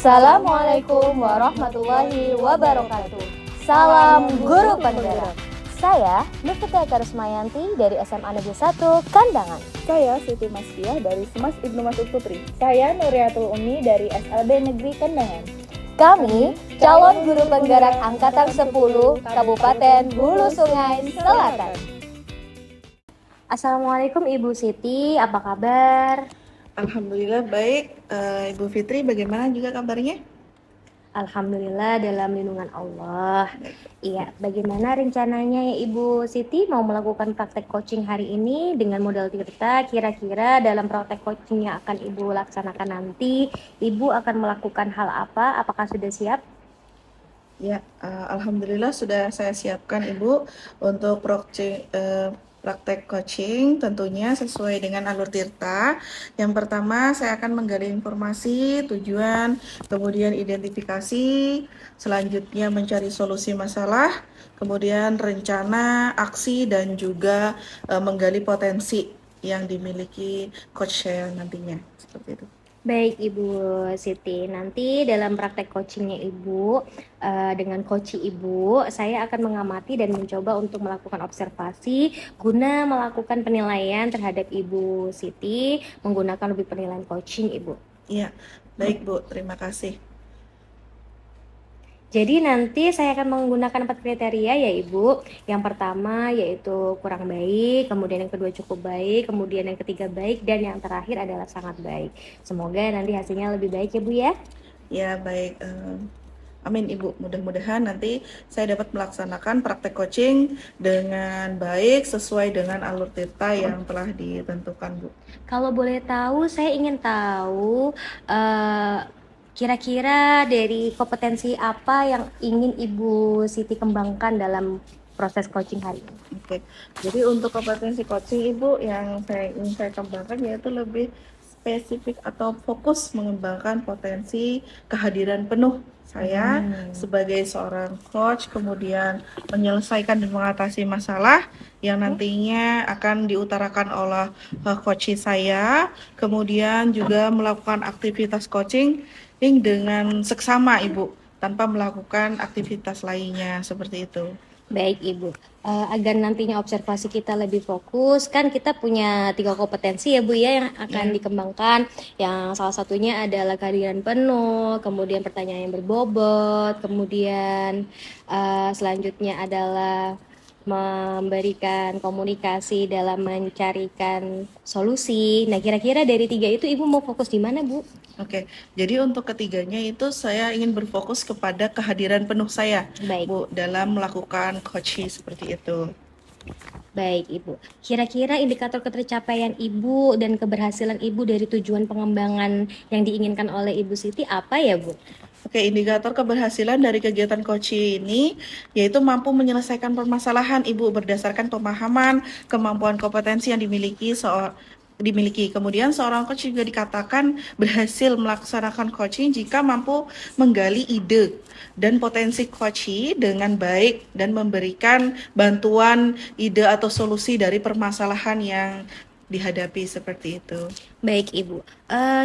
Assalamualaikum warahmatullahi wabarakatuh. Salam Guru Penggerak. Saya Nufita Karusmayanti dari SMA Negeri 1 Kandangan. Saya Siti Masfiah dari Semas Ibnu Masud Putri. Saya Nuriatul Umi dari SLB Negeri Kandangan. Kami calon guru penggerak angkatan 10 Kabupaten Hulu Sungai Selatan. Assalamualaikum Ibu Siti, apa kabar? Alhamdulillah baik. Ibu Fitri bagaimana juga kabarnya? Alhamdulillah dalam lindungan Allah. Iya, bagaimana rencananya ya Ibu Siti mau melakukan praktek coaching hari ini dengan modal Tirta? Kira-kira dalam praktek coaching yang akan Ibu laksanakan nanti, Ibu akan melakukan hal apa? Apakah sudah siap? Ya, alhamdulillah sudah saya siapkan Ibu untuk praktek coaching tentunya sesuai dengan alur Tirta. Yang pertama saya akan menggali informasi, tujuan, kemudian identifikasi, selanjutnya mencari solusi masalah, kemudian rencana, aksi, dan juga menggali potensi yang dimiliki coach saya nantinya. Seperti itu. Baik Ibu Siti, nanti dalam praktek coachingnya Ibu dengan coach Ibu, saya akan mengamati dan mencoba untuk melakukan observasi guna melakukan penilaian terhadap Ibu Siti menggunakan lebih penilaian coaching Ibu. Iya, baik Bu, terima kasih. Jadi nanti saya akan menggunakan 4 kriteria ya Ibu. Yang pertama yaitu kurang baik, kemudian yang kedua cukup baik, kemudian yang ketiga baik, dan yang terakhir adalah sangat baik. Semoga nanti hasilnya lebih baik ya Bu ya. Ya, baik. Amin Ibu, mudah-mudahan nanti saya dapat melaksanakan praktek coaching dengan baik sesuai dengan alur Tirta yang telah ditentukan Bu. Kalau boleh tahu, saya ingin tahu kira-kira dari kompetensi apa yang ingin Ibu Siti kembangkan dalam proses coaching hari ini? Oke, jadi untuk kompetensi coaching Ibu yang ingin saya kembangkan yaitu lebih spesifik atau fokus mengembangkan potensi kehadiran penuh saya sebagai seorang coach, kemudian menyelesaikan dan mengatasi masalah yang nantinya akan diutarakan oleh coach saya, kemudian juga melakukan aktivitas coaching dengan seksama Ibu, tanpa melakukan aktivitas lainnya seperti itu. Baik Ibu, agar nantinya observasi kita lebih fokus, kan kita punya 3 kompetensi ya Bu ya yang akan dikembangkan. Yang salah satunya adalah kehadiran penuh, kemudian pertanyaan yang berbobot, kemudian selanjutnya adalah memberikan komunikasi dalam mencarikan solusi. Nah, kira-kira dari 3 itu Ibu mau fokus di mana Bu? Oke, jadi untuk ketiganya itu saya ingin berfokus kepada kehadiran penuh saya, Baik. Bu, dalam melakukan coaching seperti itu. Baik Ibu, kira-kira indikator ketercapaian Ibu dan keberhasilan Ibu dari tujuan pengembangan yang diinginkan oleh Ibu Siti apa ya Bu? Oke, indikator keberhasilan dari kegiatan coaching ini yaitu mampu menyelesaikan permasalahan Ibu berdasarkan pemahaman, kemampuan kompetensi yang dimiliki. Kemudian seorang coach juga dikatakan berhasil melaksanakan coaching jika mampu menggali ide dan potensi coaching dengan baik dan memberikan bantuan ide atau solusi dari permasalahan yang dihadapi seperti itu. Baik Ibu,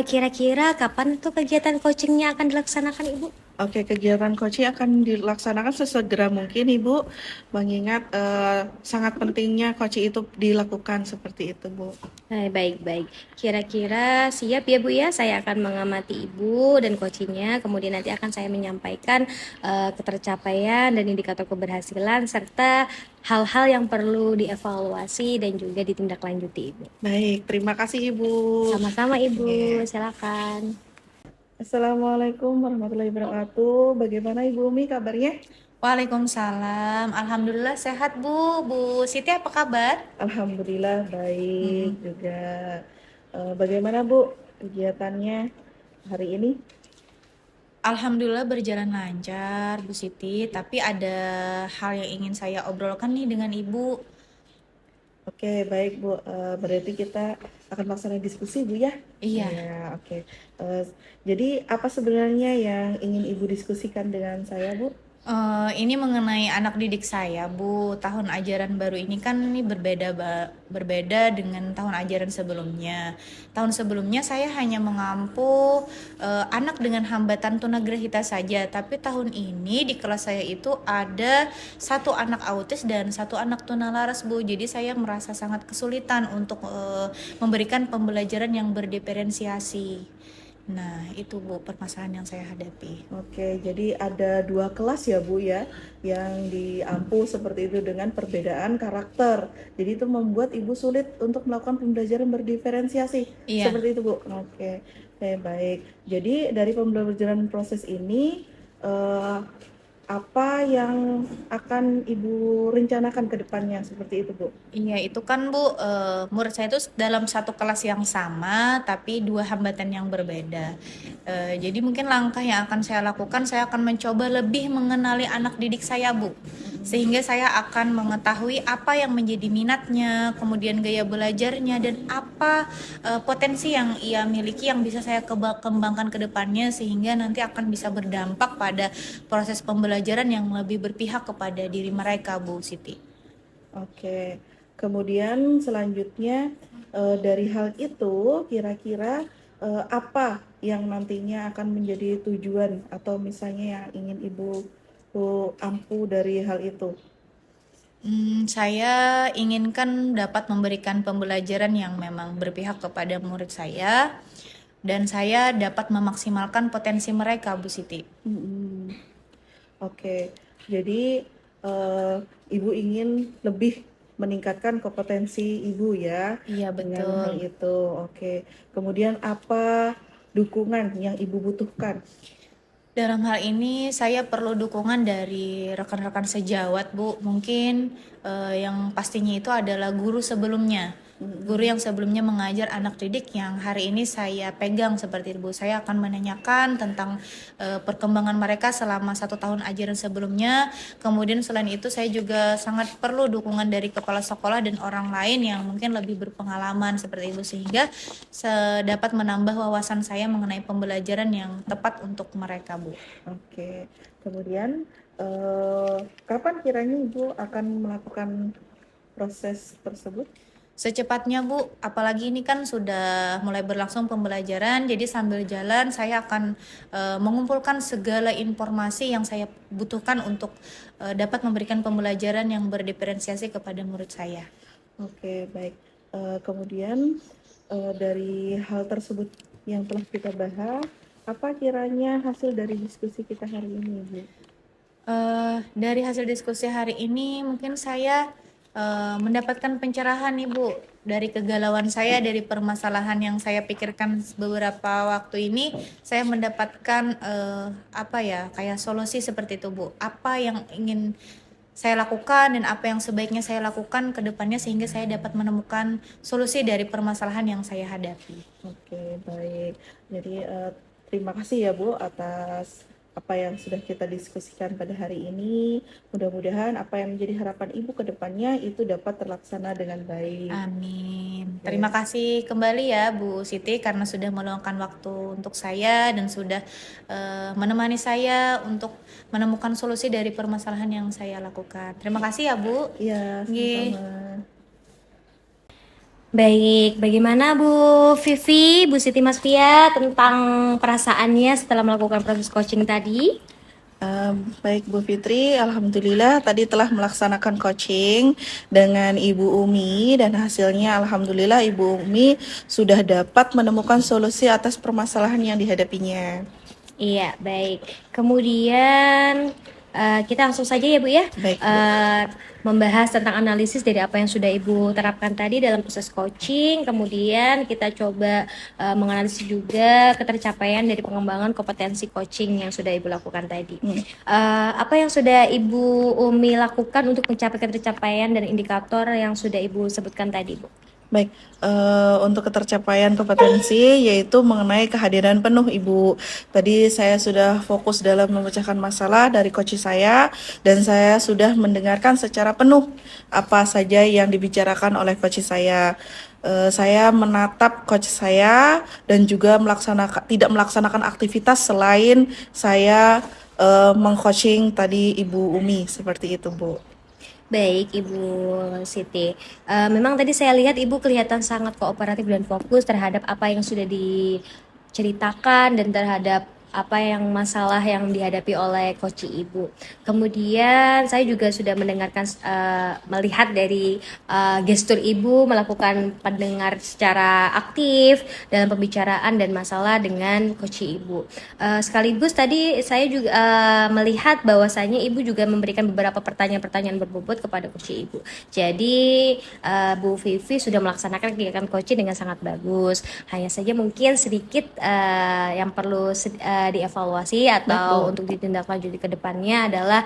kira-kira kapan tuh kegiatan coachingnya akan dilaksanakan Ibu? Oke, kegiatan coaching akan dilaksanakan sesegera mungkin Ibu, mengingat sangat pentingnya coaching itu dilakukan seperti itu Bu. Baik. Kira-kira siap ya Bu ya, saya akan mengamati Ibu dan coachingnya, kemudian nanti akan saya menyampaikan ketercapaian dan indikator keberhasilan serta hal-hal yang perlu dievaluasi dan juga ditindaklanjuti Ibu. Baik, terima kasih Ibu. Sama-sama Ibu, silakan. Assalamualaikum warahmatullahi wabarakatuh. Bagaimana Ibu Umi kabarnya? Waalaikumsalam. Alhamdulillah sehat Bu. Bu Siti apa kabar? Alhamdulillah baik juga. Bagaimana Bu kegiatannya hari ini? Alhamdulillah berjalan lancar Bu Siti, tapi ada hal yang ingin saya obrolkan nih dengan Ibu. Oke, baik Bu. Berarti kita akan melaksanakan diskusi Bu ya? Iya. Ya, oke. Jadi apa sebenarnya yang ingin Ibu diskusikan dengan saya Bu? Ini mengenai anak didik saya, Bu. Tahun ajaran baru ini kan ini berbeda dengan tahun ajaran sebelumnya. Tahun sebelumnya saya hanya mengampu anak dengan hambatan tunagrahita saja, tapi tahun ini di kelas saya itu ada satu anak autis dan satu anak tunalaras, Bu. Jadi saya merasa sangat kesulitan untuk memberikan pembelajaran yang berdiferensiasi. Nah, itu Bu permasalahan yang saya hadapi. Oke, jadi ada 2 kelas ya Bu ya, yang diampu seperti itu dengan perbedaan karakter. Jadi itu membuat Ibu sulit untuk melakukan pembelajaran berdiferensiasi. Iya. Seperti itu Bu. Oke, baik. Jadi dari pembelajaran proses ini, eh, apa yang akan Ibu rencanakan ke depannya seperti itu Bu? Iya, itu kan Bu, murid saya itu dalam satu kelas yang sama, tapi dua hambatan yang berbeda. Jadi mungkin langkah yang akan saya lakukan, saya akan mencoba lebih mengenali anak didik saya, Bu. Sehingga saya akan mengetahui apa yang menjadi minatnya, kemudian gaya belajarnya, dan apa potensi yang ia miliki yang bisa saya kembangkan ke depannya, sehingga nanti akan bisa berdampak pada proses pembelajaran yang lebih berpihak kepada diri mereka, Bu Siti. Oke, kemudian selanjutnya dari hal itu kira-kira apa yang nantinya akan menjadi tujuan atau misalnya yang ingin Ibu ampu dari hal itu? Saya inginkan dapat memberikan pembelajaran yang memang berpihak kepada murid saya dan saya dapat memaksimalkan potensi mereka, Bu Siti. Oke, jadi Ibu ingin lebih meningkatkan kompetensi Ibu ya Iya, dengan betul. hal itu. Oke, kemudian apa dukungan yang Ibu butuhkan? Dalam hal ini saya perlu dukungan dari rekan-rekan sejawat, Bu. Mungkin yang pastinya itu adalah guru sebelumnya. Guru yang sebelumnya mengajar anak didik yang hari ini saya pegang seperti itu, Bu. Saya akan menanyakan tentang perkembangan mereka selama 1 tahun ajaran sebelumnya. Kemudian selain itu saya juga sangat perlu dukungan dari kepala sekolah dan orang lain yang mungkin lebih berpengalaman seperti itu, sehingga dapat menambah wawasan saya mengenai pembelajaran yang tepat untuk mereka, Bu. Oke, kemudian kapan kiranya Ibu akan melakukan proses tersebut? Secepatnya, Bu, apalagi ini kan sudah mulai berlangsung pembelajaran, jadi sambil jalan saya akan mengumpulkan segala informasi yang saya butuhkan untuk dapat memberikan pembelajaran yang berdiferensiasi kepada murid saya. Oke, baik. Kemudian dari hal tersebut yang telah kita bahas, apa kiranya hasil dari diskusi kita hari ini, Bu? Dari hasil diskusi hari ini mungkin saya mendapatkan pencerahan nih, Bu, dari kegalauan saya, dari permasalahan yang saya pikirkan beberapa waktu ini. Saya mendapatkan kayak solusi seperti itu, Bu. Apa yang ingin saya lakukan dan apa yang sebaiknya saya lakukan ke depannya sehingga saya dapat menemukan solusi dari permasalahan yang saya hadapi. Oke, baik. Jadi terima kasih ya Bu atas apa yang sudah kita diskusikan pada hari ini. Mudah-mudahan apa yang menjadi harapan Ibu ke depannya itu dapat terlaksana dengan baik. Amin. Terima kasih kembali ya Bu Siti karena sudah meluangkan waktu untuk saya dan sudah menemani saya untuk menemukan solusi dari permasalahan yang saya lakukan. Terima kasih ya Bu. Iya, Nggih. sama-sama. Baik, bagaimana Bu Vivi, Bu Siti Masfia tentang perasaannya setelah melakukan proses coaching tadi? Baik Bu Fitri, Alhamdulillah tadi telah melaksanakan coaching dengan Ibu Umi dan hasilnya Alhamdulillah Ibu Umi sudah dapat menemukan solusi atas permasalahan yang dihadapinya. Iya, baik. Kemudian kita langsung saja ya Bu ya, Baik, Bu. membahas tentang analisis dari apa yang sudah Ibu terapkan tadi dalam proses coaching. Kemudian kita coba menganalisis juga ketercapaian dari pengembangan kompetensi coaching yang sudah Ibu lakukan tadi. Apa yang sudah Ibu Umi lakukan untuk mencapai ketercapaian dan indikator yang sudah Ibu sebutkan tadi, Bu? Baik, untuk ketercapaian kompetensi yaitu mengenai kehadiran penuh Ibu. Tadi saya sudah fokus dalam memecahkan masalah dari coach saya dan saya sudah mendengarkan secara penuh apa saja yang dibicarakan oleh coach saya. Saya menatap coach saya dan juga tidak melaksanakan aktivitas selain saya mengcoaching tadi Ibu Umi seperti itu, Bu. Baik, Ibu Siti. Memang tadi saya lihat Ibu kelihatan sangat kooperatif dan fokus terhadap apa yang sudah diceritakan dan terhadap apa yang masalah yang dihadapi oleh coach Ibu. Kemudian saya juga sudah mendengarkan, melihat dari gestur Ibu melakukan pendengar secara aktif dalam pembicaraan dan masalah dengan coach Ibu. Sekaligus tadi saya juga melihat bahwasanya Ibu juga memberikan beberapa pertanyaan-pertanyaan berbobot kepada coach Ibu. Jadi Bu Vivi sudah melaksanakan kegiatan coaching dengan sangat bagus. Hanya saja mungkin sedikit yang perlu dievaluasi atau Betul. untuk ditindaklanjuti ke depannya adalah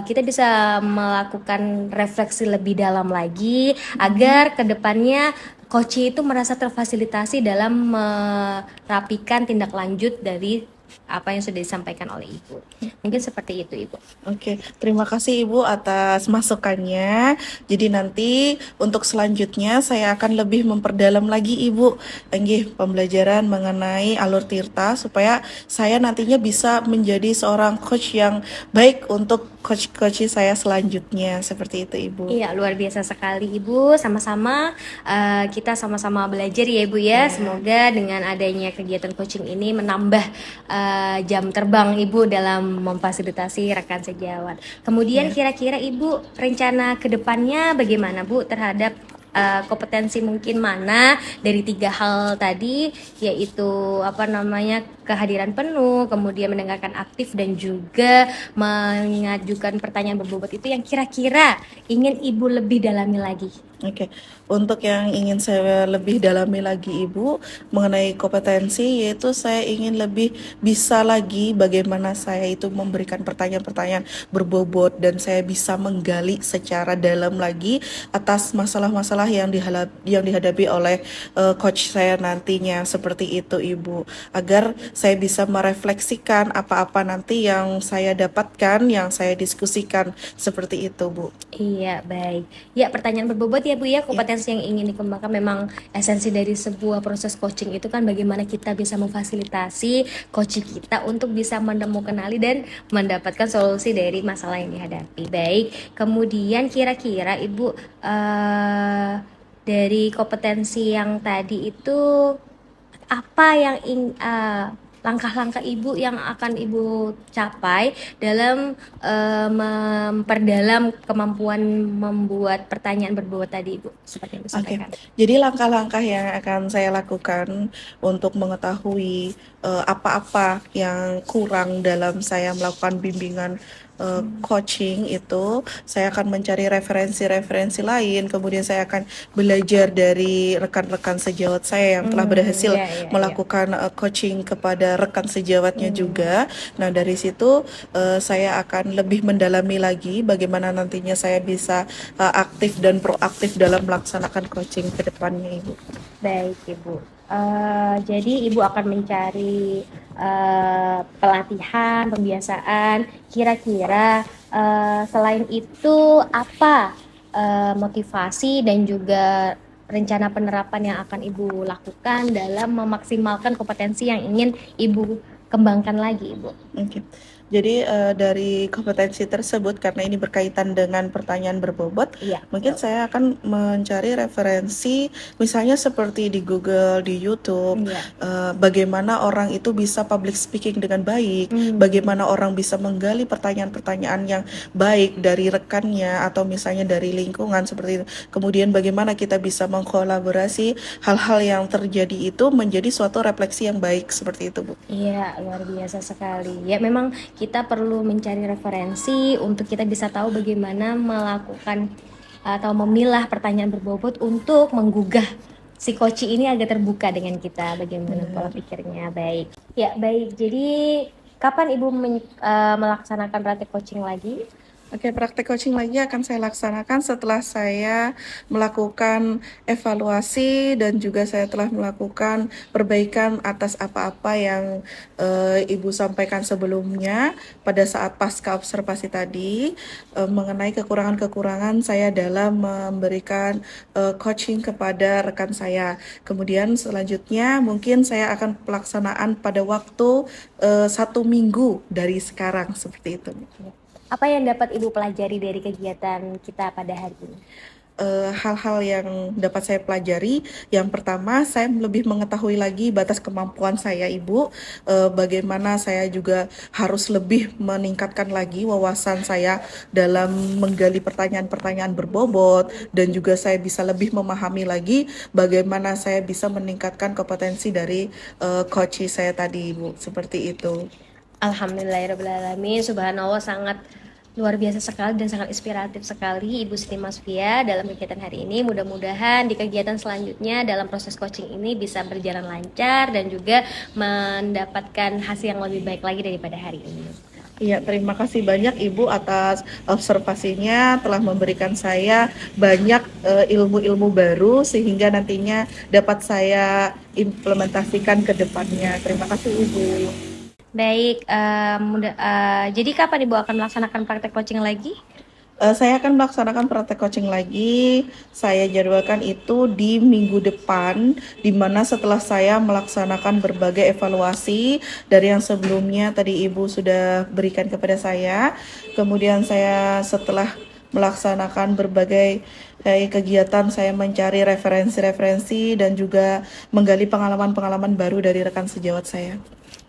kita bisa melakukan refleksi lebih dalam lagi agar ke depannya coach itu merasa terfasilitasi dalam merapikan tindak lanjut dari apa yang sudah disampaikan oleh Ibu. Mungkin seperti itu, Ibu. Oke, terima kasih Ibu atas masukannya. Jadi nanti untuk selanjutnya saya akan lebih memperdalam lagi Ibu, nggih, pembelajaran mengenai alur tirta supaya saya nantinya bisa menjadi seorang coach yang baik untuk coach-coach saya selanjutnya. Seperti itu Ibu. Iya, luar biasa sekali Ibu. Sama-sama kita sama-sama belajar ya Ibu ya. Semoga dengan adanya kegiatan coaching ini menambah jam terbang Ibu dalam memfasilitasi rekan sejawat. Kemudian kira-kira Ibu rencana ke depannya bagaimana Bu terhadap kompetensi mungkin mana dari 3 hal tadi, yaitu apa namanya, kehadiran penuh, kemudian mendengarkan aktif dan juga mengajukan pertanyaan berbobot itu yang kira-kira ingin Ibu lebih dalami lagi. Oke, untuk yang ingin saya lebih dalami lagi Ibu mengenai kompetensi, yaitu saya ingin lebih bisa lagi bagaimana saya itu memberikan pertanyaan-pertanyaan berbobot dan saya bisa menggali secara dalam lagi atas masalah-masalah yang dihadapi oleh coach saya nantinya, seperti itu Ibu. Agar saya bisa merefleksikan apa-apa nanti yang saya dapatkan, yang saya diskusikan, seperti itu Bu. Iya, baik. Ya, pertanyaan berbobot ya Bu ya, kompetensi yang ingin dikembangkan memang esensi dari sebuah proses coaching itu kan bagaimana kita bisa memfasilitasi coach kita untuk bisa menemukan dan mendapatkan solusi dari masalah yang dihadapi. Baik, kemudian kira-kira Ibu dari kompetensi yang tadi itu apa yang langkah-langkah Ibu yang akan Ibu capai dalam memperdalam kemampuan membuat pertanyaan berbobot tadi Ibu, seperti yang Oke, disampaikan. jadi langkah-langkah yang akan saya lakukan untuk mengetahui apa-apa yang kurang dalam saya melakukan bimbingan coaching itu, saya akan mencari referensi-referensi lain, kemudian saya akan belajar dari rekan-rekan sejawat saya yang telah berhasil melakukan coaching kepada rekan sejawatnya juga. Nah, dari situ saya akan lebih mendalami lagi bagaimana nantinya saya bisa aktif dan proaktif dalam melaksanakan coaching ke depannya, Ibu. Baik, Ibu. Jadi Ibu akan mencari pelatihan, pembiasaan. Kira-kira selain itu apa motivasi dan juga rencana penerapan yang akan Ibu lakukan dalam memaksimalkan kompetensi yang ingin Ibu kembangkan lagi, Ibu? Oke. Jadi dari kompetensi tersebut, karena ini berkaitan dengan pertanyaan berbobot, mungkin saya akan mencari referensi misalnya seperti di Google, di YouTube, bagaimana orang itu bisa public speaking dengan baik, bagaimana orang bisa menggali pertanyaan-pertanyaan yang baik dari rekannya atau misalnya dari lingkungan seperti itu. Kemudian bagaimana kita bisa mengkolaborasi hal-hal yang terjadi itu menjadi suatu refleksi yang baik, seperti itu, Bu. Iya, luar biasa sekali. Ya, memang kita perlu mencari referensi untuk kita bisa tahu bagaimana melakukan atau memilah pertanyaan berbobot untuk menggugah si coach ini agar terbuka dengan kita, bagaimana pola pikirnya. Baik. Ya, baik. Jadi kapan Ibu melaksanakan praktek coaching lagi? Oke, praktek coaching lagi akan saya laksanakan setelah saya melakukan evaluasi dan juga saya telah melakukan perbaikan atas apa-apa yang Ibu sampaikan sebelumnya pada saat pasca observasi tadi mengenai kekurangan-kekurangan saya dalam memberikan coaching kepada rekan saya. Kemudian selanjutnya mungkin saya akan pelaksanaan pada waktu 1 minggu dari sekarang seperti itu. Apa yang dapat Ibu pelajari dari kegiatan kita pada hari ini? Hal-hal yang dapat saya pelajari, yang pertama saya lebih mengetahui lagi batas kemampuan saya, Ibu. Bagaimana saya juga harus lebih meningkatkan lagi wawasan saya dalam menggali pertanyaan-pertanyaan berbobot, dan juga saya bisa lebih memahami lagi bagaimana saya bisa meningkatkan kompetensi dari coach saya tadi, Ibu. Seperti itu. Alhamdulillahirrahmanirrahim. Subhanallah, sangat luar biasa sekali dan sangat inspiratif sekali Ibu Siti Masfia dalam kegiatan hari ini. Mudah-mudahan di kegiatan selanjutnya dalam proses coaching ini bisa berjalan lancar dan juga mendapatkan hasil yang lebih baik lagi daripada hari ini. Iya, terima kasih banyak Ibu atas observasinya, telah memberikan saya banyak ilmu-ilmu baru sehingga nantinya dapat saya implementasikan ke depannya. Terima kasih Ibu. Baik, jadi kapan Ibu akan melaksanakan praktek coaching lagi? Saya akan melaksanakan praktek coaching lagi. Saya jadwalkan itu di minggu depan, di mana setelah saya melaksanakan berbagai evaluasi dari yang sebelumnya tadi Ibu sudah berikan kepada saya. Kemudian saya setelah melaksanakan berbagai kegiatan, saya mencari referensi-referensi dan juga menggali pengalaman-pengalaman baru dari rekan sejawat saya.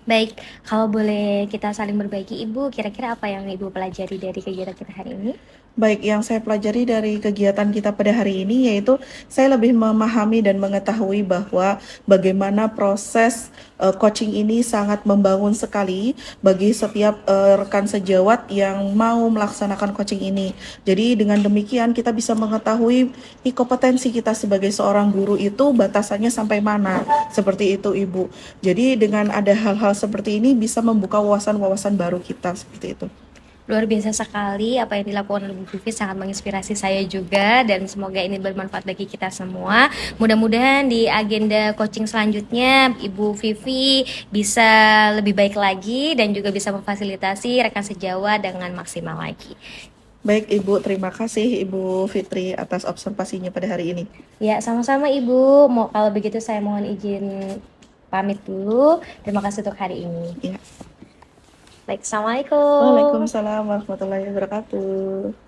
Baik, kalau boleh kita saling berbagi Ibu, kira-kira apa yang Ibu pelajari dari kegiatan kita hari ini? Baik, yang saya pelajari dari kegiatan kita pada hari ini yaitu saya lebih memahami dan mengetahui bahwa bagaimana proses coaching ini sangat membangun sekali bagi setiap rekan sejawat yang mau melaksanakan coaching ini. Jadi dengan demikian kita bisa mengetahui kompetensi kita sebagai seorang guru itu batasannya sampai mana. Seperti itu, Ibu. Jadi dengan ada hal-hal seperti ini bisa membuka wawasan-wawasan baru kita seperti itu. Luar biasa sekali apa yang dilakukan oleh Bu Vivi, sangat menginspirasi saya juga dan semoga ini bermanfaat bagi kita semua. Mudah-mudahan di agenda coaching selanjutnya Ibu Vivi bisa lebih baik lagi dan juga bisa memfasilitasi rekan sejawat dengan maksimal lagi. Baik Ibu, terima kasih Ibu Fitri atas observasinya pada hari ini. Ya, sama-sama Ibu. Kalau begitu saya mohon izin pamit dulu. Terima kasih untuk hari ini. Ya. Baik, Assalamualaikum. Waalaikumsalam warahmatullahi wabarakatuh.